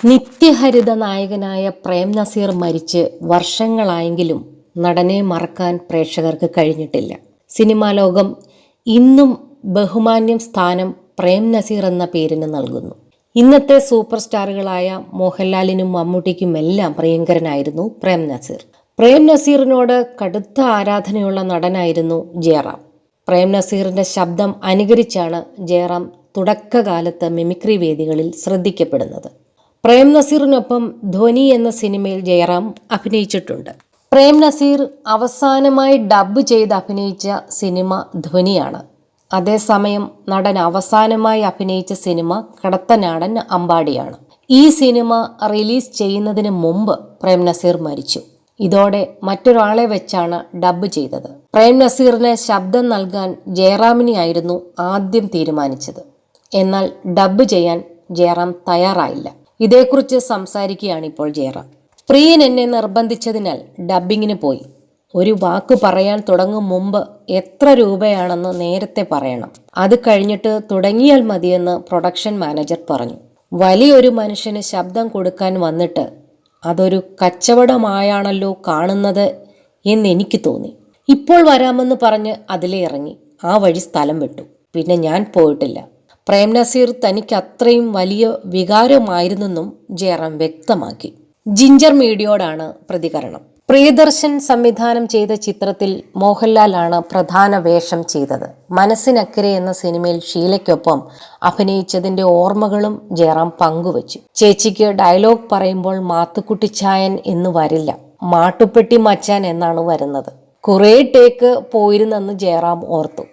നിത്യഹരിത നായകനായ പ്രേം നസീർ മരിച്ച് വർഷങ്ങളായെങ്കിലും നടനെ മറക്കാൻ പ്രേക്ഷകർക്ക് കഴിഞ്ഞിട്ടില്ല. സിനിമാ ലോകം ഇന്നും ബഹുമാന്യം സ്ഥാനം പ്രേം നസീർ എന്ന പേരിന് നൽകുന്നു. ഇന്നത്തെ സൂപ്പർ സ്റ്റാറുകളായ മോഹൻലാലിനും മമ്മൂട്ടിക്കുമെല്ലാം പ്രിയങ്കരനായിരുന്നു പ്രേം നസീർ. പ്രേം നസീറിനോട് കടുത്ത ആരാധനയുള്ള നടനായിരുന്നു ജയറാം. പ്രേം നസീറിന്റെ ശബ്ദം അനുകരിച്ചാണ് ജയറാം തുടക്കകാലത്ത് മിമിക്രി വേദികളിൽ ശ്രദ്ധിക്കപ്പെടുന്നത്. പ്രേം നസീറിനൊപ്പം ധ്വനി എന്ന സിനിമയിൽ ജയറാം അഭിനയിച്ചിട്ടുണ്ട്. പ്രേം നസീർ അവസാനമായി ഡബ് ചെയ്ത് അഭിനയിച്ച സിനിമ ധ്വനിയാണ്. അതേസമയം നടൻ അവസാനമായി അഭിനയിച്ച സിനിമ കടത്തനാടൻ അമ്പാടിയാണ്. ഈ സിനിമ റിലീസ് ചെയ്യുന്നതിന് മുമ്പ് പ്രേം നസീർ മരിച്ചു. ഇതോടെ മറ്റൊരാളെ വെച്ചാണ് ഡബ് ചെയ്തത്. പ്രേം നസീറിന് ശബ്ദം നൽകാൻ ജയറാമിനെയായിരുന്നു ആദ്യം തീരുമാനിച്ചത്. എന്നാൽ ഡബ് ചെയ്യാൻ ജയറാം തയ്യാറായില്ല. ഇതേക്കുറിച്ച് സംസാരിക്കുകയാണ് ഇപ്പോൾ ജയറാം. പ്രിയൻ എന്നെ നിർബന്ധിച്ചതിനാൽ ഡബ്ബിങ്ങിന് പോയി. ഒരു വാക്ക് പറയാൻ തുടങ്ങും മുമ്പ് എത്ര രൂപയാണെന്ന് നേരത്തെ പറയണം. അത് കഴിഞ്ഞിട്ട് തുടങ്ങിയാൽ മതിയെന്ന് പ്രൊഡക്ഷൻ മാനേജർ പറഞ്ഞു. വലിയൊരു മനുഷ്യന് ശബ്ദം കൊടുക്കാൻ വന്നിട്ട് അതൊരു കച്ചവടമായാണല്ലോ കാണുന്നത് എന്നെനിക്ക് തോന്നി. ഇപ്പോൾ വരാമെന്ന് പറഞ്ഞ് അതിലേ ഇറങ്ങി ആ വഴി സ്ഥലം വിട്ടു. പിന്നെ ഞാൻ പോയിട്ടില്ല. പ്രേം നസീർ തനിക്ക് അത്രയും വലിയ വികാരമായിരുന്നെന്നും ജയറാം വ്യക്തമാക്കി. ജിഞ്ചർ മീഡിയയോടാണ് പ്രതികരണം. പ്രിയദർശൻ സംവിധാനം ചെയ്ത ചിത്രത്തിൽ മോഹൻലാലാണ് പ്രധാന വേഷം ചെയ്തത്. മനസ്സിനക്കരെ എന്ന സിനിമയിൽ ഷീലയ്ക്കൊപ്പം അഭിനയിച്ചതിന്റെ ഓർമ്മകളും ജയറാം പങ്കുവച്ചു. ചേച്ചിക്ക് ഡയലോഗ് പറയുമ്പോൾ മാത്തുക്കുട്ടിച്ചായൻ എന്ന് വരില്ല, മാട്ടുപ്പെട്ടി മച്ചാൻ എന്നാണ് വരുന്നത്. കുറേ ടേക്ക് പോയിരുന്നെന്ന് ജയറാം ഓർത്തു.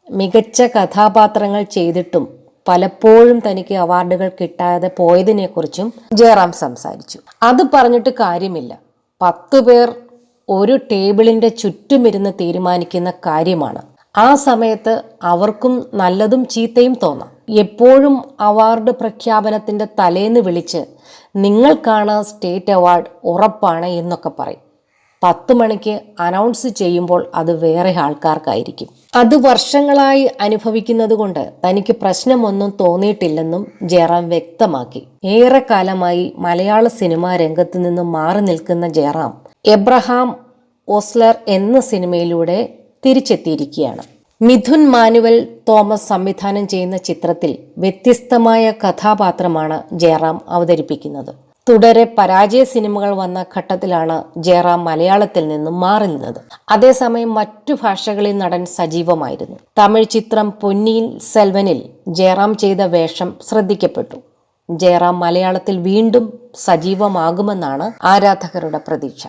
മികച്ച കഥാപാത്രങ്ങൾ ചെയ്തിട്ടും പലപ്പോഴും തനിക്ക് അവാർഡുകൾ കിട്ടാതെ പോയതിനെക്കുറിച്ചും ജയറാം സംസാരിച്ചു. അത് പറഞ്ഞിട്ട് കാര്യമില്ല. 10 പേർ ഒരു ടേബിളിന്റെ ചുറ്റുമിരുന്ന് തീരുമാനിക്കുന്ന കാര്യമാണ്. ആ സമയത്ത് അവർക്കും നല്ലതും ചീത്തയും തോന്നാം. എപ്പോഴും അവാർഡ് പ്രഖ്യാപനത്തിന്റെ തലേന്ന് വിളിച്ച് നിങ്ങൾക്കാണ് സ്റ്റേറ്റ് അവാർഡ് ഉറപ്പാണ് എന്നൊക്കെ പറയും. 10 മണിക്ക് അനൗൺസ് ചെയ്യുമ്പോൾ അത് വേറെ ആൾക്കാർക്കായിരിക്കും. അത് വർഷങ്ങളായി അനുഭവിക്കുന്നത് കൊണ്ട് തനിക്ക് പ്രശ്നമൊന്നും തോന്നിയിട്ടില്ലെന്നും ജയറാം വ്യക്തമാക്കി. ഏറെക്കാലമായി മലയാള സിനിമാ രംഗത്ത് നിന്നും മാറി നിൽക്കുന്ന ജയറാം എബ്രഹാം ഓസ്ലർ എന്ന സിനിമയിലൂടെ തിരിച്ചെത്തിയിരിക്കുകയാണ്. മിഥുൻ മാനുവൽ തോമസ് സംവിധാനം ചെയ്യുന്ന ചിത്രത്തിൽ വ്യത്യസ്തമായ കഥാപാത്രമാണ് ജയറാം അവതരിപ്പിക്കുന്നത്. തുടരെ പരാജയ സിനിമകൾ വന്ന ഘട്ടത്തിലാണ് ജയറാം മലയാളത്തിൽ നിന്നും മാറി നിന്നത്. അതേസമയം മറ്റു ഭാഷകളിൽ നടൻ സജീവമായിരുന്നു. തമിഴ് ചിത്രം പൊന്നിയിൻ സെൽവനിൽ ജയറാം ചെയ്ത വേഷം ശ്രദ്ധിക്കപ്പെട്ടു. ജയറാം മലയാളത്തിൽ വീണ്ടും സജീവമാകുമെന്നാണ് ആരാധകരുടെ പ്രതീക്ഷ.